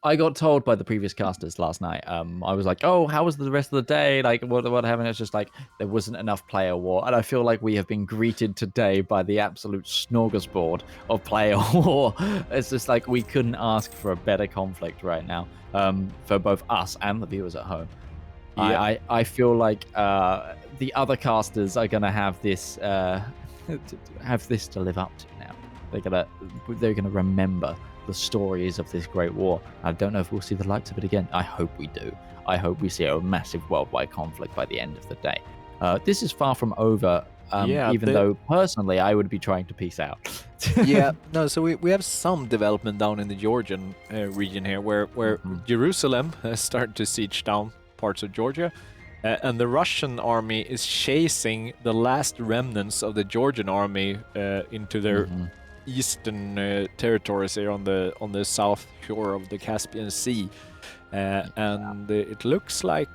I got told by the previous casters last night. I was like, "Oh, how was the rest of the day? Like, what happened?" It's just like there wasn't enough player war, and I feel like we have been greeted today by the absolute smorgasbord of player war. It's just like we couldn't ask for a better conflict right now, for both us and the viewers at home. Yeah. I feel like the other casters are gonna have this to live up to now. They're gonna remember the stories of this great war. I don't know if we'll see the likes of it again. I hope we do. I hope we see a massive worldwide conflict by the end of the day. This is far from over, even though personally I would be trying to peace out. Yeah, no, so we have some development down in the Georgian region here where Jerusalem has started to siege down parts of Georgia, and the Russian army is chasing the last remnants of the Georgian army into their eastern territories here on the south shore of the Caspian Sea, and it looks like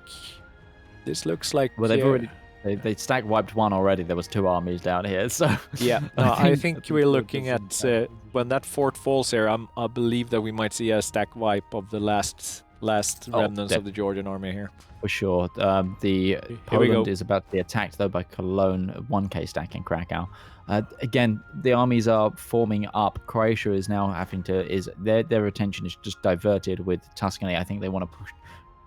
well, they've already they stack wiped one already. There was 2 armies down here, so yeah. No, I think we're looking at when that fort falls here. I believe that we might see a stack wipe of the last remnants of the Georgian army here. For sure. Poland is about to be attacked though by Cologne, 1k stack in Krakow. Again, the armies are forming up. Croatia is now having to their attention is just diverted with Tuscany. I think they want to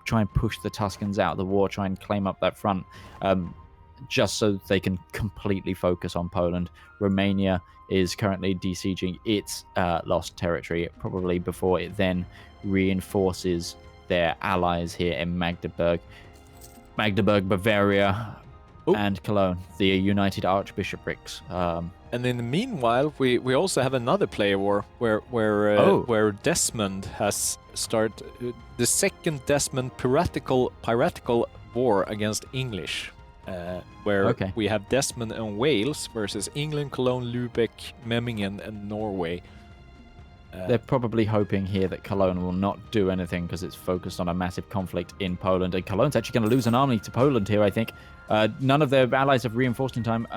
try and push the Tuscans out of the war, try and claim up that front, just so they can completely focus on Poland. Romania is currently besieging its lost territory, probably before it then reinforces their allies here in Magdeburg, Bavaria, and Cologne, the United Archbishoprics. And in the meanwhile, we also have another player war where Desmond has started the second Desmond piratical war against English, where we have Desmond and Wales versus England, Cologne, Lübeck, Memmingen, and Norway. They're probably hoping here that Cologne will not do anything because it's focused on a massive conflict in Poland, and Cologne's actually going to lose an army to Poland here, I think. None of their allies have reinforced in time.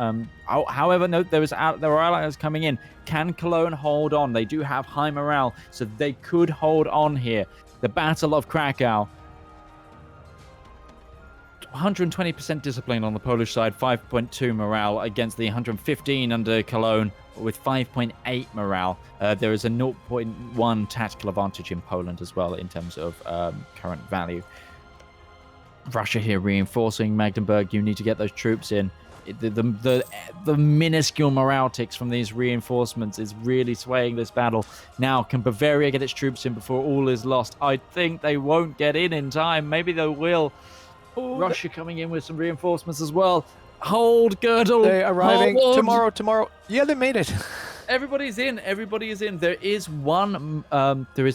However, no, there are allies coming in. Can Cologne hold on? They do have high morale, so they could hold on here. The Battle of Krakow. 120% discipline on the Polish side, 5.2 morale against the 115 under Cologne with 5.8 morale. There is a 0.1 tactical advantage in Poland as well in terms of current value. Russia here reinforcing Magdeburg. You need to get those troops in. The minuscule morale ticks from these reinforcements is really swaying this battle. Now, can Bavaria get its troops in before all is lost? I think they won't get in time. Maybe they will. Russia coming in with some reinforcements as well. Hold girdle. They're arriving tomorrow. Yeah, they made it. Everybody is in. There is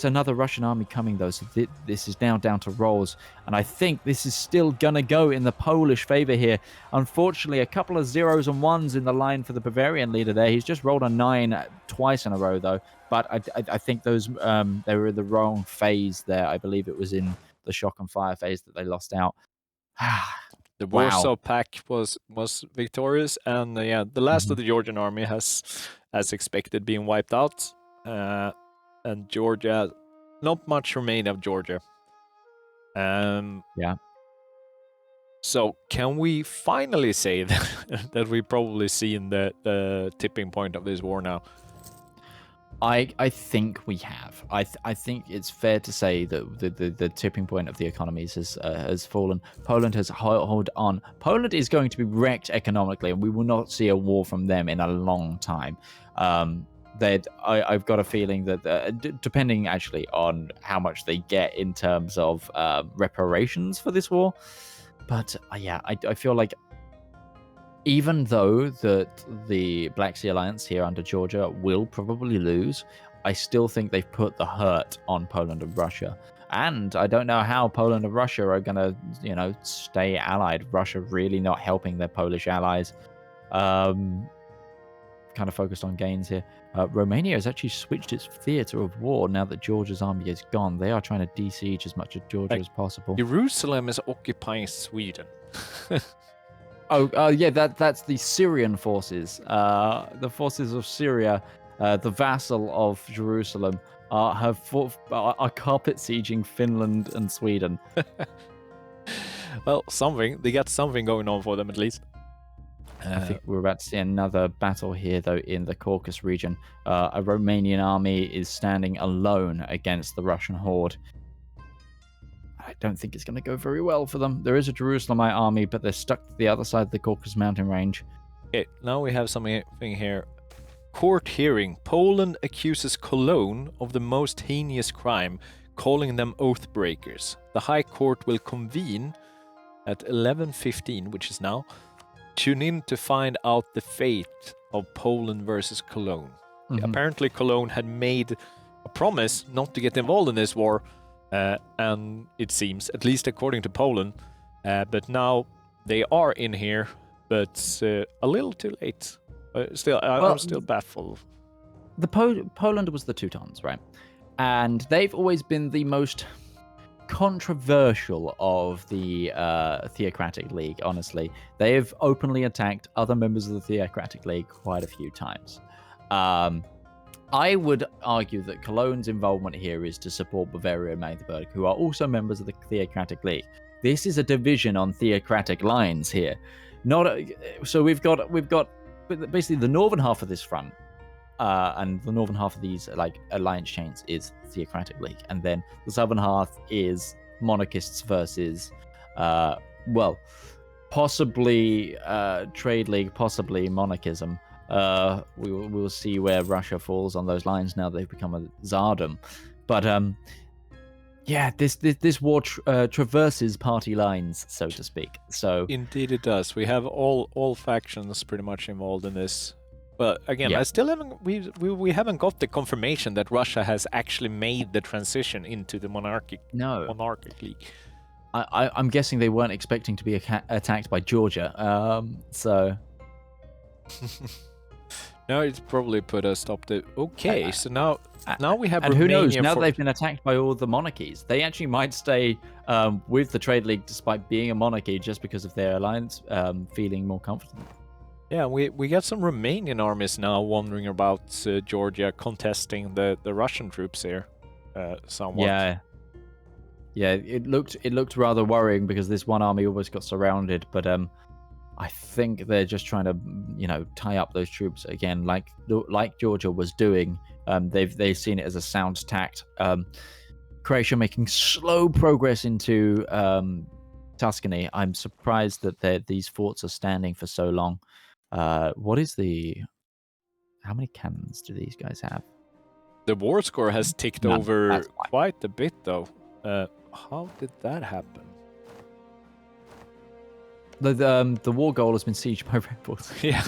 another Russian army coming though, so this is now down to rolls, and I think this is still gonna go in the Polish favor here. Unfortunately, a couple of 0s and 1s in the line for the Bavarian leader there. He's just rolled a 9 twice in a row though, but I think those they were in the wrong phase there. I believe it was in the shock and fire phase that they lost out. The Warsaw Pact was victorious, and the last of the Georgian army has, as expected, been wiped out, and Georgia, not much remained of Georgia. So can we finally say that we probably seen the tipping point of this war now? I think we have. I think it's fair to say that the tipping point of the economies has fallen. Poland has held on. Poland is going to be wrecked economically, and we will not see a war from them in a long time. I've got a feeling that depending actually on how much they get in terms of reparations for this war, but I feel like even though that the Black Sea Alliance here under Georgia will probably lose, I still think they've put the hurt on Poland and Russia. And I don't know how Poland and Russia are going to, stay allied. Russia really not helping their Polish allies. Kind of focused on gains here. Romania has actually switched its theatre of war now that Georgia's army is gone. They are trying to besiege as much of Georgia as possible. Jerusalem is occupying Sweden. That's the Syrian forces. The forces of Syria, the vassal of Jerusalem, are carpet sieging Finland and Sweden. Well, they got something going on for them at least. I think we're about to see another battle here, though, in the Caucasus region. A Romanian army is standing alone against the Russian horde. I don't think it's going to go very well for them. There is a Jerusalemite army, but they're stuck to the other side of the Caucasus mountain range. Okay, now we have something here. Court hearing. Poland accuses Cologne of the most heinous crime, calling them Oathbreakers. The High Court will convene at 11:15, which is now. Tune in to find out the fate of Poland versus Cologne. Mm-hmm. Apparently, Cologne had made a promise not to get involved in this war, and it seems, at least according to Poland, but now they are in here, but a little too late. I'm still baffled. Poland was the Teutons, right? And they've always been the most controversial of the Theocratic League, honestly. They have openly attacked other members of the Theocratic League quite a few times. I would argue that Cologne's involvement here is to support Bavaria and Magdeburg, who are also members of the Theocratic League. This is a division on theocratic lines here. So we've got basically the northern half of this front, and the northern half of these alliance chains is Theocratic League, and then the southern half is monarchists versus, possibly Trade League, possibly monarchism. We will see where Russia falls on those lines now they've become a Tsardom. But this war traverses party lines, so to speak. So indeed it does. We have all factions pretty much involved in this. But again, I still haven't we haven't got the confirmation that Russia has actually made the transition into the monarchic league. I'm guessing they weren't expecting to be attacked by Georgia. So no, it's probably put a stop to. Okay, so now we have. And Romania who knows? Now they've been attacked by all the monarchies, they actually might stay with the Trade League despite being a monarchy, just because of their alliance feeling more comfortable. Yeah, we got some Romanian armies now wandering about Georgia, contesting the Russian troops here, somewhat. Yeah. It looked rather worrying because this one army almost got surrounded, but I think they're just trying to tie up those troops again, like Georgia was doing. They've seen it as a sound tact. Croatia making slow progress into Tuscany. I'm surprised that these forts are standing for so long. How many cannons do these guys have? The war score has ticked over quite a bit, though. How did that happen? The war goal has been sieged by rebels. Yeah.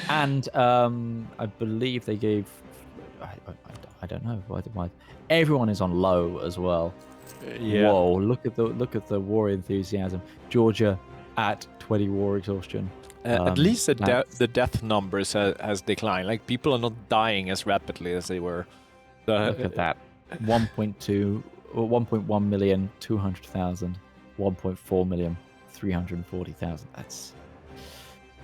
And I believe they gave. I don't know why. Everyone is on low as well. Yeah. Whoa! Look at the war enthusiasm. Georgia at 20 war exhaustion. At least the death numbers has declined. Like, people are not dying as rapidly as they were. Look at that. 1.2 or 1.1 million, 200,000, 1.4 million, 340,000. That's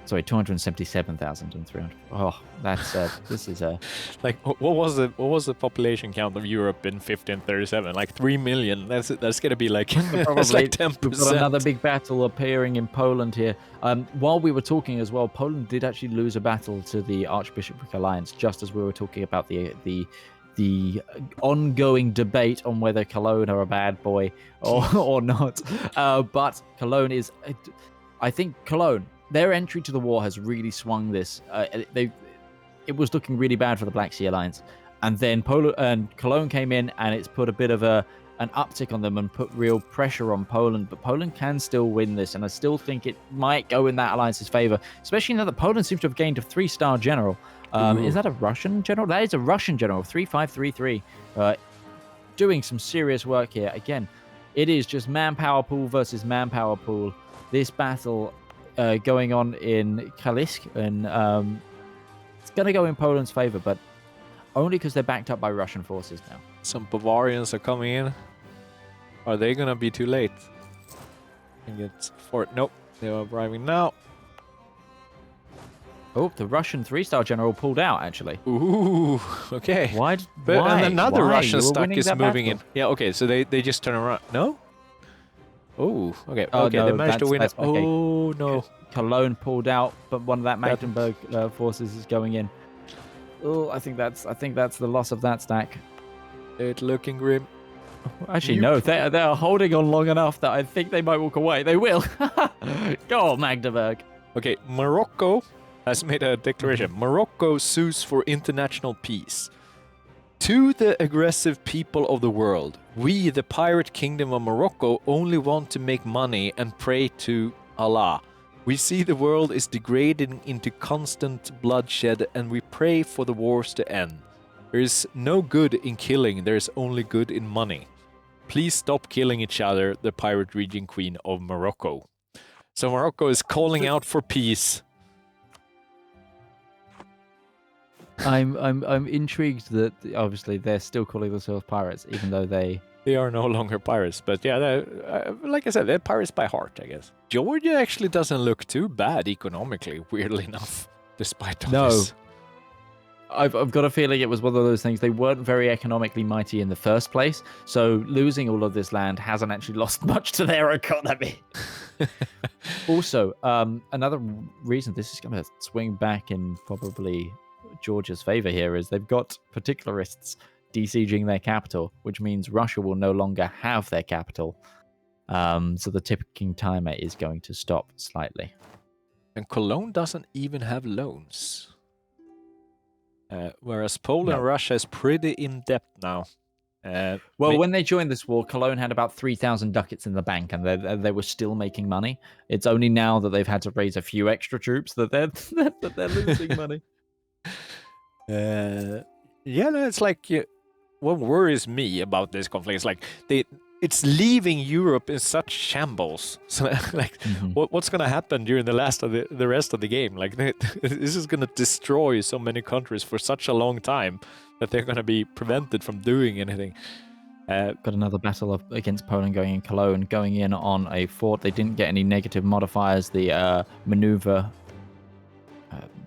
277,000 and 300. Oh, that's this is a like what was the population count of Europe in 1537? Like 3 million. That's gonna be like that's like 10%. We've got another big battle appearing in Poland here. While we were talking as well, Poland did actually lose a battle to the Archbishopric Alliance, just as we were talking about the ongoing debate on whether Cologne are a bad boy or not. But Cologne is, I think Cologne, their entry to the war has really swung this. It was looking really bad for the Black Sea Alliance, and then Cologne came in, and it's put a bit of an uptick on them and put real pressure on Poland. But Poland can still win this, and I still think it might go in that alliance's favor, especially now that Poland seems to have gained a 3-star general. Is that a Russian general? That is a Russian general, 3533, doing some serious work here. Again, it is just manpower pool versus manpower pool. This battle going on in Kalisk, and it's going to go in Poland's favor, but only because they're backed up by Russian forces now. Some Bavarians are coming in. Are they going to be too late? I think it's Nope, they are arriving now. Oh, the Russian 3-star general pulled out, actually. Ooh, okay. Why? And another Why? Russian You were stack winning is that moving battle. in. Yeah, okay, so they just turn around. No? Oh, okay. Oh, Okay, no, they managed to win it. that's okay. Oh, no. Cologne pulled out, but one of that That- Magdeburg forces is going in. Oh, I think that's the loss of that stack. It's looking grim. Actually, no, they're holding on long enough that I think they might walk away. They will. Go on, Magdeburg. Okay, Morocco has made a declaration. Morocco sues for international peace. To the aggressive people of the world, we, the pirate kingdom of Morocco, only want to make money and pray to Allah. We see the world is degrading into constant bloodshed and we pray for the wars to end. There is no good in killing, there is only good in money. Please stop killing each other, the pirate region queen of Morocco. So Morocco is calling out for peace. I'm intrigued that obviously they're still calling themselves pirates, even though they are no longer pirates. But yeah, like I said, they're pirates by heart, I guess. Georgia actually doesn't look too bad economically, weirdly enough, despite all this. I've got a feeling it was one of those things. They weren't very economically mighty in the first place, so losing all of this land hasn't actually lost much to their economy. Also, another reason this is going to swing back in probably Georgia's favor here is they've got particularists besieging their capital, which means Russia will no longer have their capital. So the ticking timer is going to stop slightly. And Cologne doesn't even have loans. Whereas Poland and Russia is pretty in debt now. When they joined this war, Cologne had about 3,000 ducats in the bank, and they were still making money. It's only now that they've had to raise a few extra troops that they're losing money. Yeah, no, it's like what worries me about this conflict is like it's leaving Europe in such shambles. So like, what's gonna happen during the rest of the game? Like, this is gonna destroy so many countries for such a long time that they're gonna be prevented from doing anything. Got another battle against Poland going in Cologne, going in on a fort. They didn't get any negative modifiers. The maneuver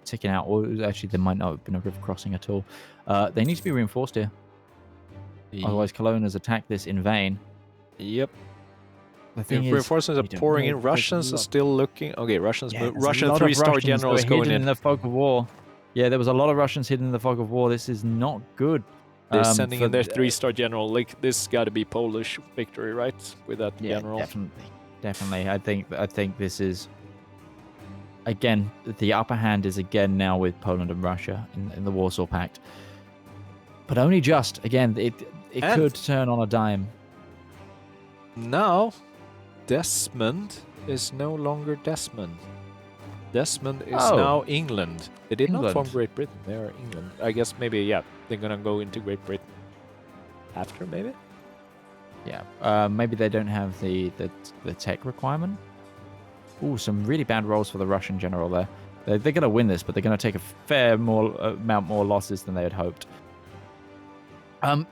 ticking out, or actually there might not have been a river crossing at all. They need to be reinforced here. Otherwise, Cologne has attacked this in vain. Yep. The thing is, reinforcements are pouring in. Russians are still looking. Okay, Russian 3-star generals going in the fog of war. Yeah, there was a lot of Russians hidden in the fog of war. This is not good. They're sending in their 3-star general. Like, this got to be Polish victory, right? With that general. Definitely. I think this is again the upper hand is again now with Poland and Russia in the Warsaw Pact, but only just. Again, it could turn on a dime. Now, Desmond is no longer Desmond. Desmond is now England. They did not form Great Britain. They are England. I guess maybe, they're going to go into Great Britain after, maybe? Yeah, maybe they don't have the tech requirement. Ooh, some really bad rolls for the Russian general there. They're going to win this, but they're going to take a fair amount more losses than they had hoped.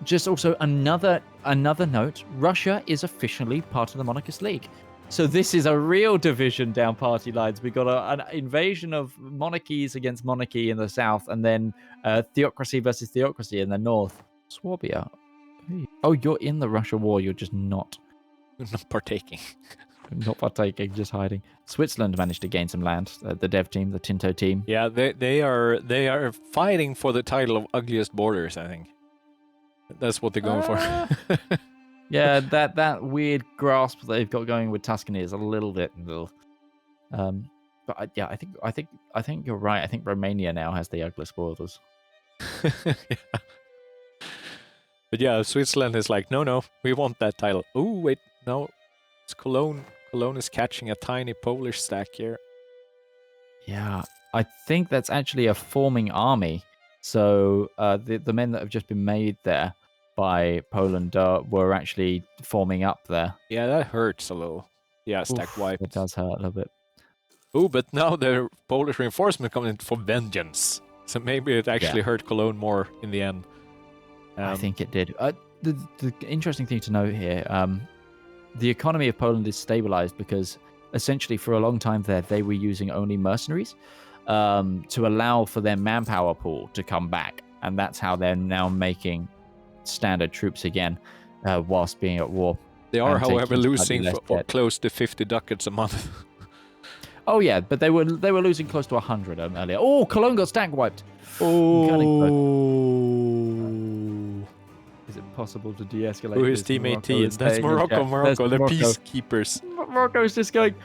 Just also another note, Russia is officially part of the Monarchist League. So this is a real division down party lines. We got an invasion of monarchies against monarchy in the south, and then theocracy versus theocracy in the north. Swabia. Oh, you're in the Russia war. You're just not partaking. Not partaking, just hiding. Switzerland managed to gain some land. The dev team, the Tinto team. Yeah, they are fighting for the title of ugliest borders, I think. That's what they're going for. Yeah, that weird grasp that they've got going with Tuscany is a little bit. But I think you're right. I think Romania now has the ugliest borders. Yeah. But yeah, Switzerland is like, no, we want that title. Oh wait, no, it's Cologne. Cologne is catching a tiny Polish stack here. Yeah, I think that's actually a forming army. So the men that have just been made there by Poland were actually forming up there. Yeah, that hurts a little. Yeah, stack wiped. It does hurt a little bit. Oh, but now the Polish reinforcement coming in for vengeance. So maybe it actually hurt Cologne more in the end. I think it did. The interesting thing to note here, the economy of Poland is stabilized because essentially for a long time there they were using only mercenaries. to allow for their manpower pool to come back. And that's how they're now making standard troops again whilst being at war. They are, and however, taking slightly losing less for debt. close to 50 ducats a month. Oh yeah, but they were losing close to 100 earlier. Oh, Cologne got stack wiped. Oh. Is it possible to de-escalate? Who is this? Team Morocco 18? is That's staying in Morocco, check. Morocco, That's the Morocco. peacekeepers. Morocco's just going,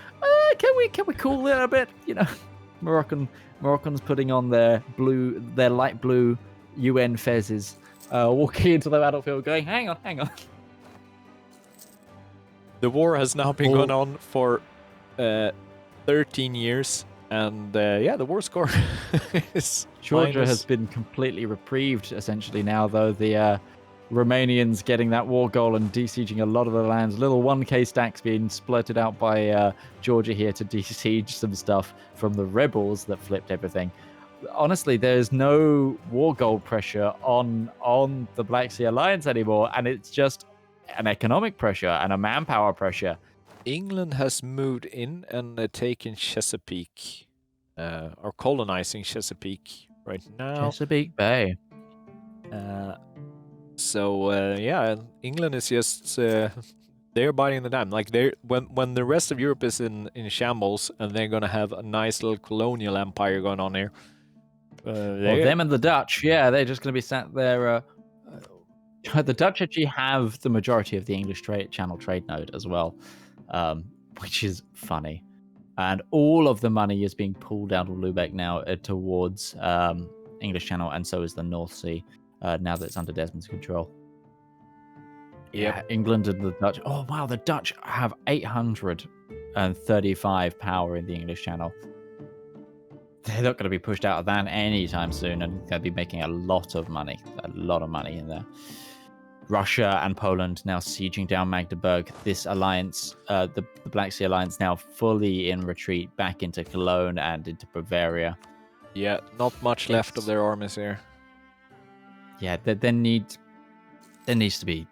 can we cool it a bit? You know, Moroccans putting on their light blue UN fezzes, walking into the battlefield, going, hang on. The war has now been going on for 13 years, and the war score is Georgia has been completely reprieved, essentially, now, though. The Romanians getting that war goal and de-sieging a lot of the lands. Little 1k stacks being splurted out by Georgia here to de-siege some stuff from the rebels that flipped everything. Honestly, there's no war goal pressure on the Black Sea Alliance anymore, and it's just an economic pressure and a manpower pressure. England has moved in and taken Chesapeake, or colonizing Chesapeake right now. Chesapeake Bay. England is just they're biting the dime. Like when the rest of Europe is in shambles, and they're gonna have a nice little colonial empire going on here. Them and the Dutch, yeah, they're just gonna be sat there. The Dutch actually have the majority of the English Channel trade node as well, which is funny. And all of the money is being pulled out of Lubeck now towards English Channel, and so is the North Sea, now that it's under Desmond's control. Yeah, England and the Dutch. Oh, wow, the Dutch have 835 power in the English Channel. They're not going to be pushed out of that anytime soon, and they'll be making a lot of money in there. Russia and Poland now sieging down Magdeburg. This alliance, the Black Sea Alliance, now fully in retreat back into Cologne and into Bavaria. Yeah, not much left of their armies here. Yeah, there needs to be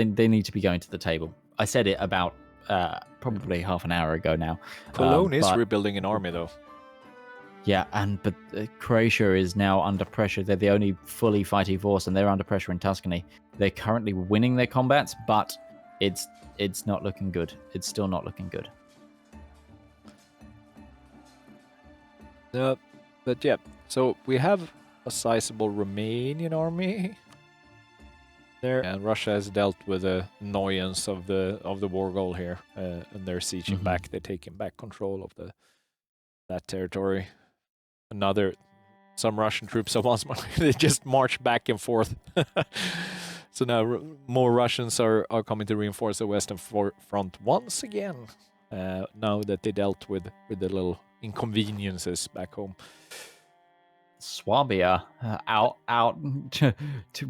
they need to be going to the table. I said it about probably half an hour ago now. Cologne is rebuilding an army though. Yeah, but Croatia is now under pressure. They're the only fully fighting force, and they're under pressure in Tuscany. They're currently winning their combats, but it's not looking good. It's still not looking good. But yeah, so we have a sizable Romanian army there, and Russia has dealt with the annoyance of the war goal here, and they're sieging back. They're taking back control of that territory. Some Russian troops at once they just march back and forth. So now more Russians are coming to reinforce the Western front once again. Now that they dealt with the little inconveniences back home. Swabia out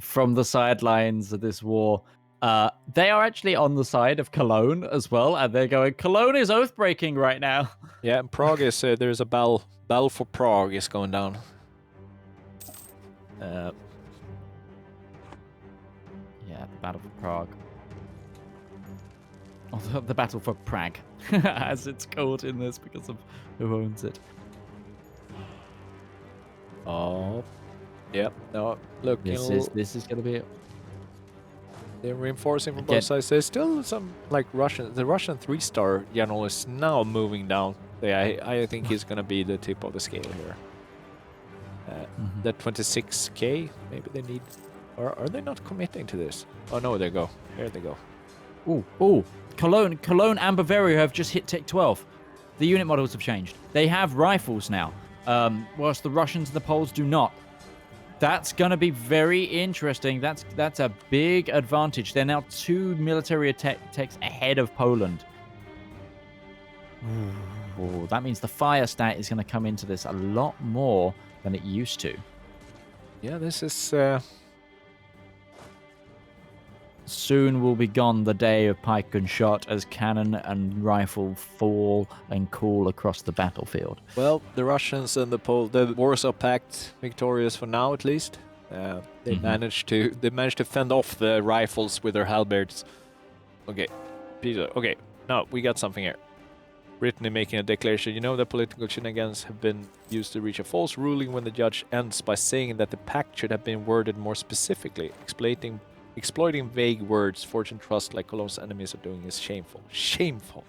from the sidelines of this war. They are actually on the side of Cologne as well, and they're going, Cologne is oath-breaking right now. Yeah, and Prague is, there's a battle for Prague is going down. Yeah, the Battle for Prague. Oh, the Battle for Prague, as it's called in this because of who owns it. Oh, yep. No, look, this is going to be it. They're reinforcing from both sides. There's still some the Russian 3-star general is now moving down. I think he's going to be the tip of the scale here. That 26k, maybe they need, or are they not committing to this? Oh no, they go. Here they go. Ooh, Cologne and Bavaria have just hit Tech 12. The unit models have changed. They have rifles now, whilst the Russians and the Poles do not. That's going to be very interesting. That's a big advantage. They're now 2 military techs ahead of Poland. Ooh, that means the fire stat is going to come into this a lot more than it used to. Yeah, this is... Soon will be gone the day of pike and shot as cannon and rifle fall and cool across the battlefield. Well, the Russians and the Warsaw Pact victorious for now at least. They managed to fend off the rifles with their halberds. Okay, Peter. Okay, now we got something here. Brittany making a declaration. You know that political shenanigans have been used to reach a false ruling when the judge ends by saying that the pact should have been worded more specifically. Exploiting vague words Fortune Trust like Cologne's enemies are doing is shameful. Shameful.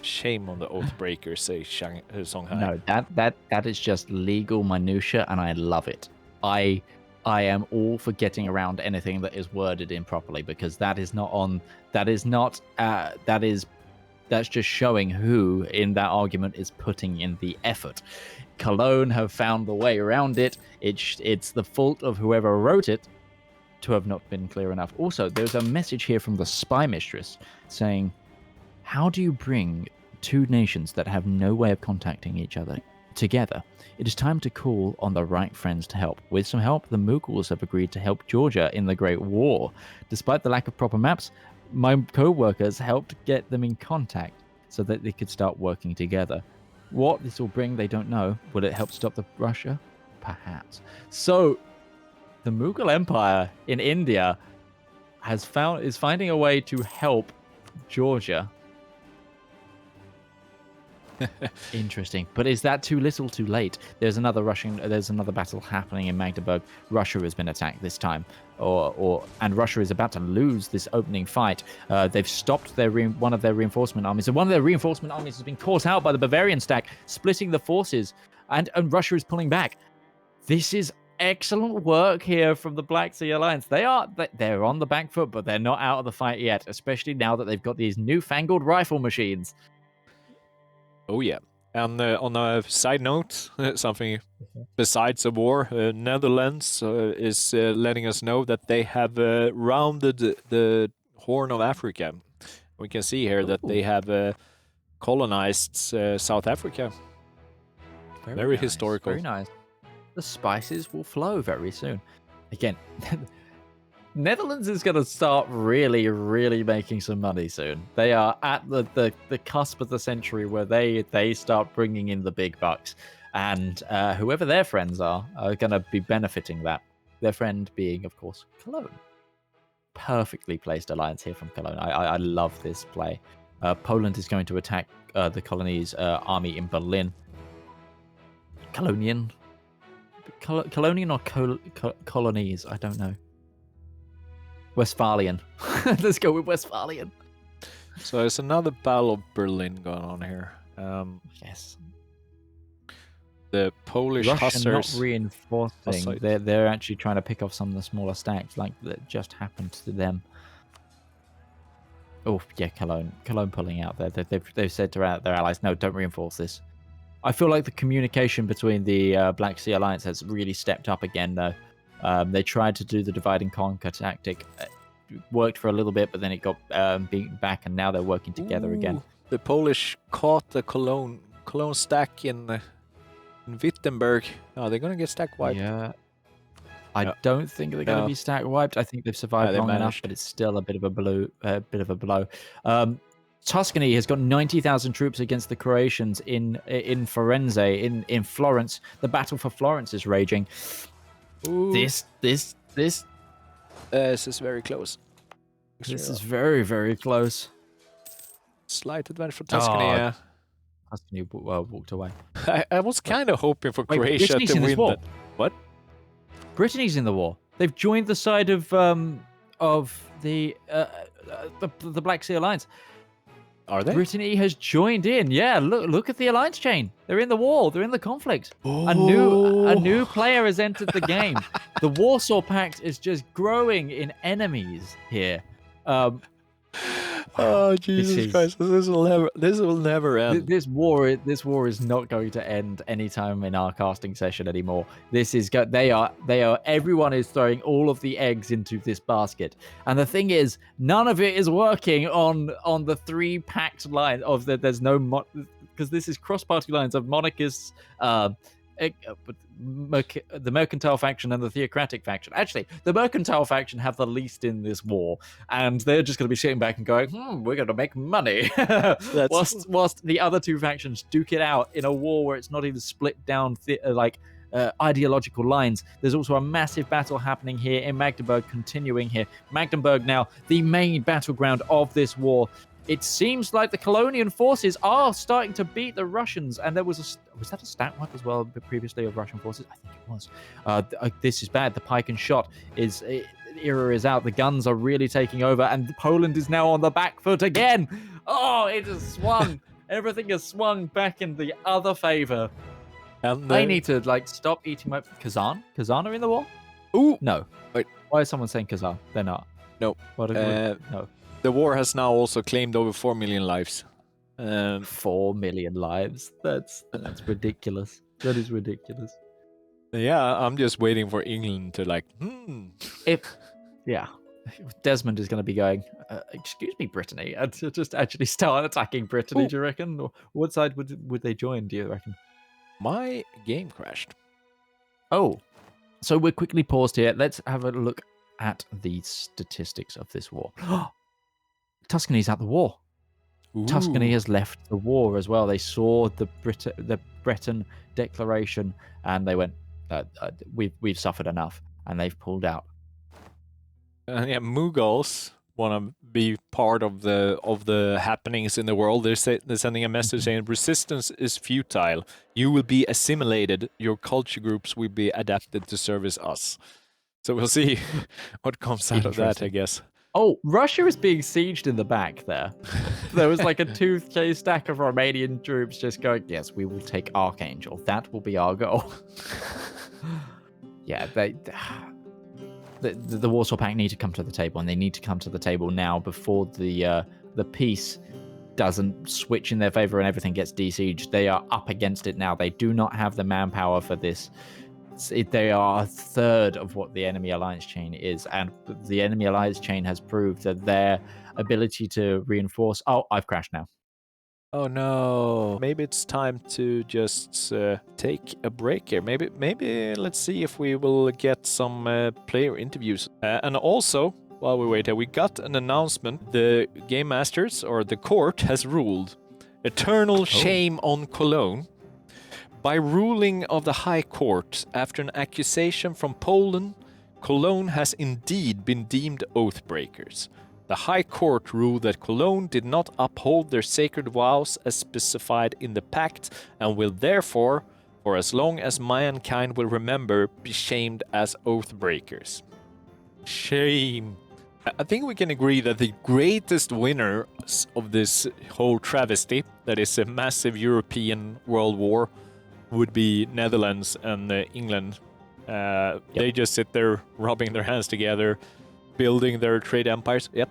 Shame on the Oathbreaker, say Songhai. No, that is just legal minutia, and I love it. I am all for getting around anything that is worded improperly, because that is not on. That's just showing who in that argument is putting in the effort. Cologne have found the way around it. It's the fault of whoever wrote it to have not been clear enough. Also, there's a message here from the spy mistress saying, how do you bring two nations that have no way of contacting each other together? It is time to call on the right friends to help. With some help, the Mughals have agreed to help Georgia in the Great War. Despite the lack of proper maps, my co-workers helped get them in contact so that they could start working together. What this will bring, they don't know. Will it help stop the Russia? Perhaps. So, the Mughal Empire in India is finding a way to help Georgia. Interesting, but is that too little, too late? There's another battle happening in Magdeburg. Russia has been attacked this time, and Russia is about to lose this opening fight. They've stopped one of their reinforcement armies, and one of their reinforcement armies has been caught out by the Bavarian stack, splitting the forces, and Russia is pulling back. This is excellent work here from the Black Sea Alliance. They're on the back foot, but they're not out of the fight yet, especially now that they've got these newfangled rifle machines. Oh yeah, and on a side note, something besides the war, Netherlands is letting us know that they have rounded the Horn of Africa. We can see here that they have colonized South Africa. Very nice, historical. Very nice. The spices will flow very soon. Again, Netherlands is going to start really, really making some money soon. They are at the cusp of the century where they start bringing in the big bucks. And whoever their friends are going to be benefiting that. Their friend being, of course, Cologne. Perfectly placed alliance here from Cologne. I love this play. Poland is going to attack the colony's army in Berlin. Colonian or colonies? I don't know. Westphalian. Let's go with Westphalian. So there's another Battle of Berlin going on here. Yes. The Polish Russia hussars not reinforcing. They're actually trying to pick off some of the smaller stacks, like that just happened to them. Oh yeah, Cologne pulling out there. They've said to their allies, no, don't reinforce this. I feel like the communication between the Black Sea Alliance has really stepped up again, though. They tried to do the divide and conquer tactic. Worked for a little bit, but then it got beaten back, and now they're working together again. The Polish caught the Cologne stack in Wittenberg. Oh, they're gonna get stack wiped. Yeah. I don't think they're going to be stack wiped. I think they've survived long enough, but it's still a bit of a blow. Tuscany has got 90,000 troops against the Croatians in Firenze, in Florence. The battle for Florence is raging. Ooh. This is very close. This is very, very close. Slight advantage for Tuscany. Tuscany walked away. I was kind of hoping for Croatia to win that. What? Brittany's in the war. They've joined the side of the Black Sea Alliance. Are they? Brittany has joined in. Yeah, look at the alliance chain. They're in the war. They're in the conflict. Oh. A new player has entered the game. The Warsaw Pact is just growing in enemies here. Oh Jesus Christ! This will never end. This war is not going to end anytime in our casting session anymore. Everyone is throwing all of the eggs into this basket, and the thing is, none of it is working on the three packed line of the. There's no because this is cross-party lines of monarchists, the mercantile faction and the theocratic faction. Actually, the mercantile faction have the least in this war, and they're just going to be sitting back and going, we're going to make money. whilst the other two factions duke it out in a war where it's not even split down ideological lines. There's also a massive battle happening here in Magdeburg, continuing here. Magdeburg now the main battleground of this war. it seems like the Colonian forces are starting to beat the Russians. And there was that a stat wipe as well previously of Russian forces? I think it was. This is bad. The pike and shot era is out. The guns are really taking over, and Poland is now on the back foot again. Oh, it has swung. Everything has swung back in the other favor. I need to stop eating my Kazan. Kazan are in the war? Ooh, no. Wait. Why is someone saying Kazan? They're not. No. No. The war has now also claimed over 4 million lives. 4 million lives. That's ridiculous. That is ridiculous. Yeah, I'm just waiting for England to Desmond is going to be going, excuse me, Brittany, and to just actually start attacking Brittany, do you reckon? Or what side would they join, do you reckon? My game crashed. Oh, so we're quickly paused here. Let's have a look at the statistics of this war. Tuscany's at the war. Ooh. Tuscany has left the war as well. They saw the Breton declaration and they went, we've suffered enough, and they've pulled out. Mughals want to be part of the happenings in the world. They're sending a message saying resistance is futile. You will be assimilated. Your culture groups will be adapted to service us. So we'll see what comes out of that, I guess. Oh, Russia is being sieged in the back there. There was like a 2K stack of Romanian troops just going, yes, we will take Archangel. That will be our goal. Yeah, the Warsaw Pact need to come to the table, and they need to come to the table now before the peace doesn't switch in their favor and everything gets besieged. They are up against it now. They do not have the manpower for this. They are a third of what the enemy alliance chain is, and the enemy alliance chain has proved that their ability to reinforce... Oh, I've crashed now. Oh no. Maybe it's time to just take a break here. Maybe let's see if we will get some player interviews. And also, while we wait here, we got an announcement. The Game Masters, or the court, has ruled eternal shame on Cologne. By ruling of the High Court, after an accusation from Poland, Cologne has indeed been deemed oathbreakers. The High Court ruled that Cologne did not uphold their sacred vows as specified in the pact, and will therefore, for as long as mankind will remember, be shamed as oathbreakers. Shame. I think we can agree that the greatest winner of this whole travesty, that is a massive European world war, would be Netherlands and England. They just sit there rubbing their hands together, building their trade empires. Yep.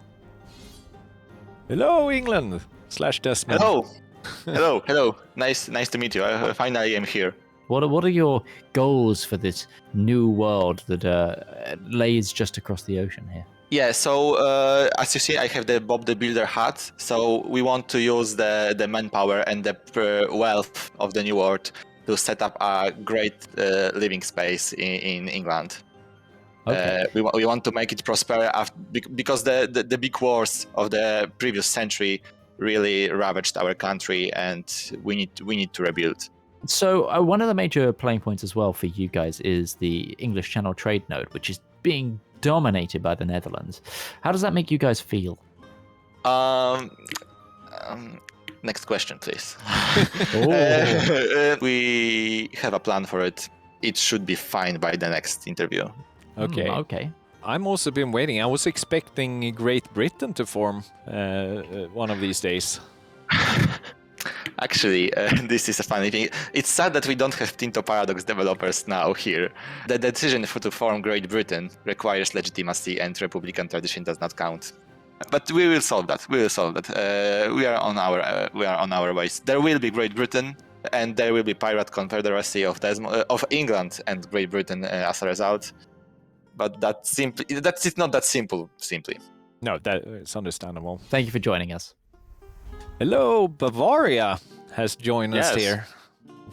Hello, England / Desmond. Hello. Nice to meet you. I finally am here. What are your goals for this new world that lays just across the ocean here? Yeah, so as you see, I have the Bob the Builder hat. So we want to use the manpower and the wealth of the new world to set up a great living space in England. Okay. We want to make it prosper because the big wars of the previous century really ravaged our country, and we need to rebuild. So one of the major playing points as well for you guys is the English Channel trade node, which is being dominated by the Netherlands. How does that make you guys feel? Next question, please. We have a plan for it. It should be fine by the next interview. Okay. Okay. I'm also been waiting. I was expecting Great Britain to form one of these days. Actually, this is a funny thing. It's sad that we don't have Tinto Paradox developers now here. The decision to form Great Britain requires legitimacy, and Republican tradition does not count. But we will solve that. We are on our ways. There will be Great Britain, and there will be Pirate Confederacy of England and Great Britain as a result. But that's not that simple. Simply. No, that is understandable. Thank you for joining us. Hello, Bavaria has joined us here.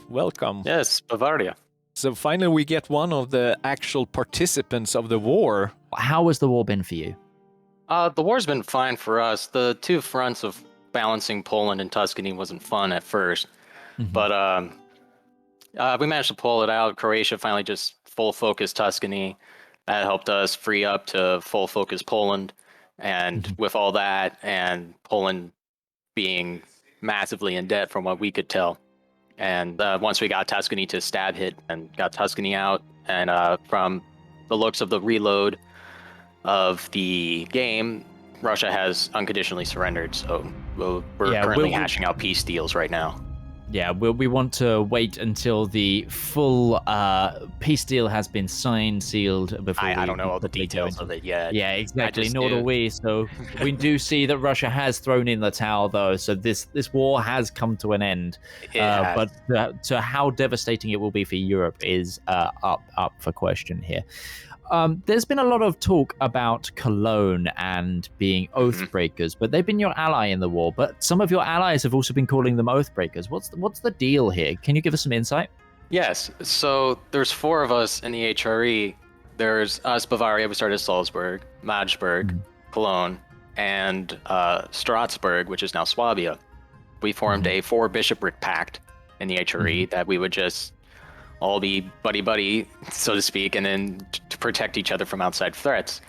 Welcome. Yes, Bavaria. So finally we get one of the actual participants of the war. How has the war been for you? The war's been fine for us. The two fronts of balancing Poland and Tuscany wasn't fun at first. Mm-hmm. But we managed to pull it out. Croatia finally just full focus Tuscany. That helped us free up to full focus Poland. And with all that, and Poland being massively in debt from what we could tell. And once we got Tuscany to stab hit and got Tuscany out, and from the looks of the reload of the game, Russia has unconditionally surrendered. So we're currently hashing out peace deals right now. Yeah, we want to wait until the full peace deal has been signed, sealed before I don't know all the details of it yet. Yeah, exactly. Nor do we. So we do see that Russia has thrown in the towel, though. So this war has come to an end. But to how devastating it will be for Europe is up for question here. There's been a lot of talk about Cologne and being Oathbreakers, but they've been your ally in the war. But some of your allies have also been calling them Oathbreakers. What's the deal here? Can you give us some insight? Yes. So there's 4 of us in the HRE. There's us, Bavaria. We started Salzburg, Magdeburg, Cologne, and Strasbourg, which is now Swabia. We formed a 4-bishopric pact in the HRE that we would just all be buddy-buddy, so to speak, and then to protect each other from outside threats.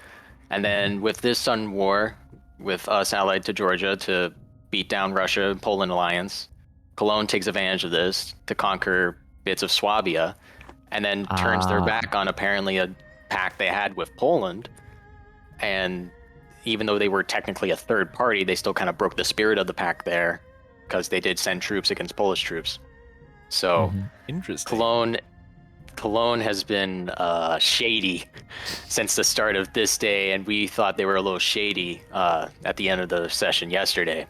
And then with this sudden war, with us allied to Georgia to beat down Russia and Poland alliance, Cologne takes advantage of this to conquer bits of Swabia, and then turns their back on apparently a pact they had with Poland. And even though they were technically a third party, they still kind of broke the spirit of the pact there, because they did send troops against Polish troops. So interesting. Cologne has been shady since the start of this day, and we thought they were a little shady at the end of the session yesterday.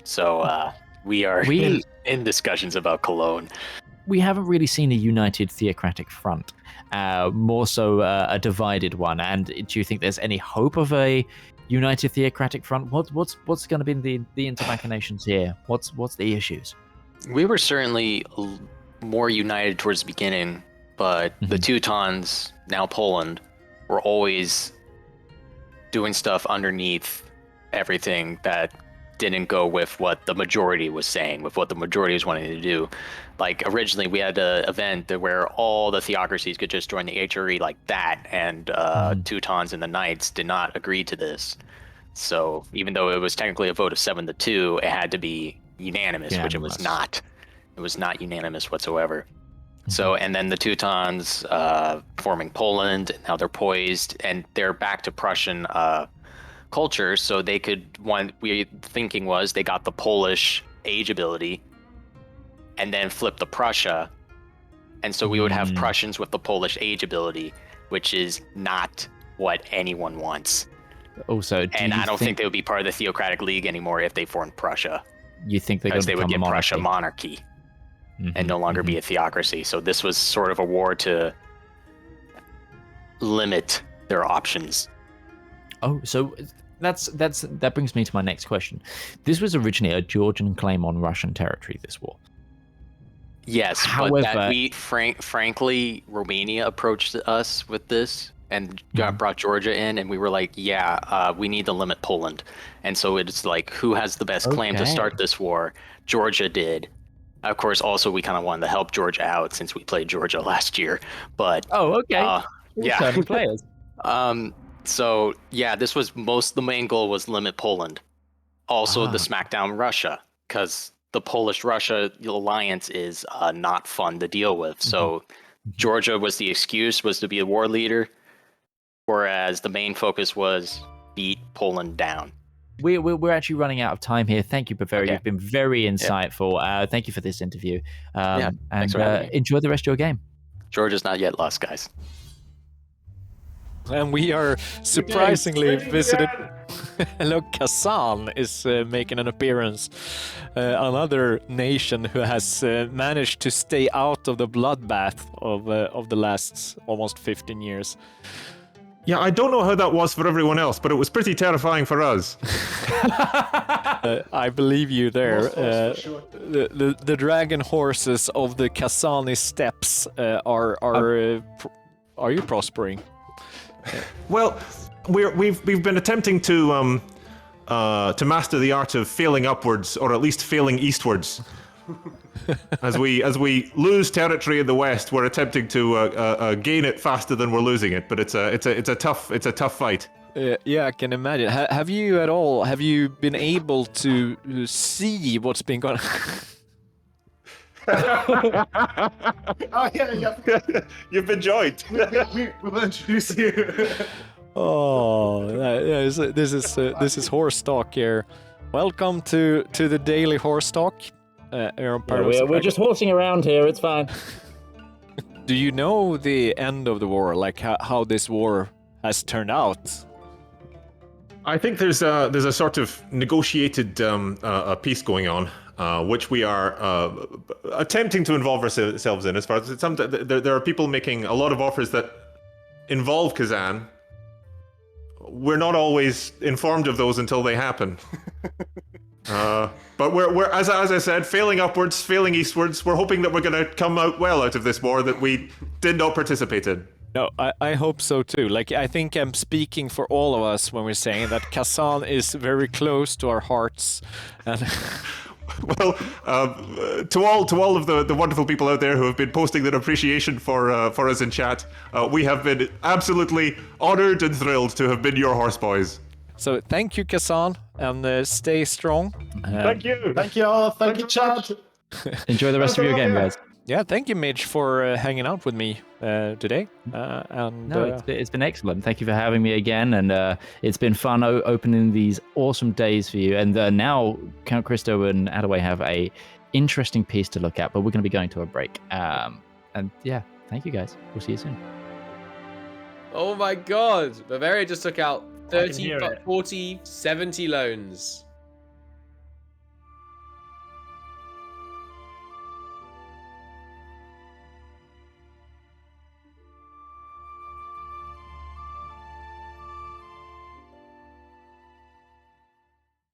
So we are in discussions about Cologne. We haven't really seen a united theocratic front, more so a divided one. And do you think there's any hope of a united theocratic front? What's going to be the intermachinations here? What's the issues? We were certainly more united towards the beginning, but the Teutons, now Poland, were always doing stuff underneath everything that didn't go with what the majority was saying, with what the majority was wanting to do. Like, originally we had an event where all the theocracies could just join the HRE like that, and Teutons and the Knights did not agree to this. So even though it was technically a vote of 7-2, it had to be unanimous, which it was not. It was not unanimous whatsoever. So, and then the Teutons forming Poland, now they're poised, and they're back to Prussian culture, so they could, thinking was they got the Polish age ability and then flip the Prussia, and so we would have Prussians with the Polish age ability, which is not what anyone wants. Also, I don't think they would be part of the Theocratic League anymore if they formed Prussia. You think they would get Prussia monarchy and no longer be a theocracy. So this was sort of a war to limit their options. Oh, so that brings me to my next question. This was originally a Georgian claim on Russian territory, this war. Yes, however, frankly, Romania approached us with this and brought Georgia in, and we were like, we need to limit Poland. And so it's like, who has the best claim to start this war? Georgia did. Of course, also, we kind of wanted to help Georgia out since we played Georgia last year. But players. So this was the main goal was limit Poland. Also, the smackdown Russia, because the Polish-Russia alliance is not fun to deal with. So Georgia was the excuse, was to be a war leader, whereas the main focus was beat Poland down. We're actually running out of time here. Thank you, Bavaria. You've been very insightful. Thank you for this interview. And enjoy the rest of your game. Georgia's not yet lost, guys. And we are surprisingly visited. Hello, Kazan is making an appearance. Another nation who has managed to stay out of the bloodbath of the last almost 15 years. Yeah, I don't know how that was for everyone else, but it was pretty terrifying for us. I believe you there. The dragon horses of the Kazani steppes are you prospering? Well, we've been attempting to master the art of failing upwards, or at least failing eastwards. As we lose territory in the west, we're attempting to gain it faster than we're losing it. But it's a tough fight. Yeah, I can imagine. Have you at all? Have you been able to see what's been going? Oh yeah. You've been joined. We'll introduce you. Oh, this is Horse Talk here. Welcome to the daily Horse Talk. We're just horsing around here. It's fine. Do you know the end of the war? Like how this war has turned out? I think there's a sort of negotiated a peace going on, which we are attempting to involve ourselves in. As far as there are people making a lot of offers that involve Kazan. We're not always informed of those until they happen. But we're as I said, failing upwards, failing eastwards. We're hoping that we're going to come out well out of this war that we did not participate in. No, I hope so too. Like, I think I'm speaking for all of us when we're saying that Kazan is very close to our hearts. And well, to all of the wonderful people out there who have been posting their appreciation for us in chat, we have been absolutely honored and thrilled to have been your horse boys. so thank you, Kazan, and stay strong. Thank you. Thank you all. Thank you, Chad. Enjoy the rest of your game, guys. Yeah, thank you, Midge, for hanging out with me today. It's been excellent. Thank you for having me again, and it's been fun opening these awesome days for you. And now Count Christo and Adaway have a interesting piece to look at, but we're going to be going to a break. And yeah, thank you guys. We'll see you soon. Oh my god! Bavaria just took out 30, hear it. 40, 70 loans.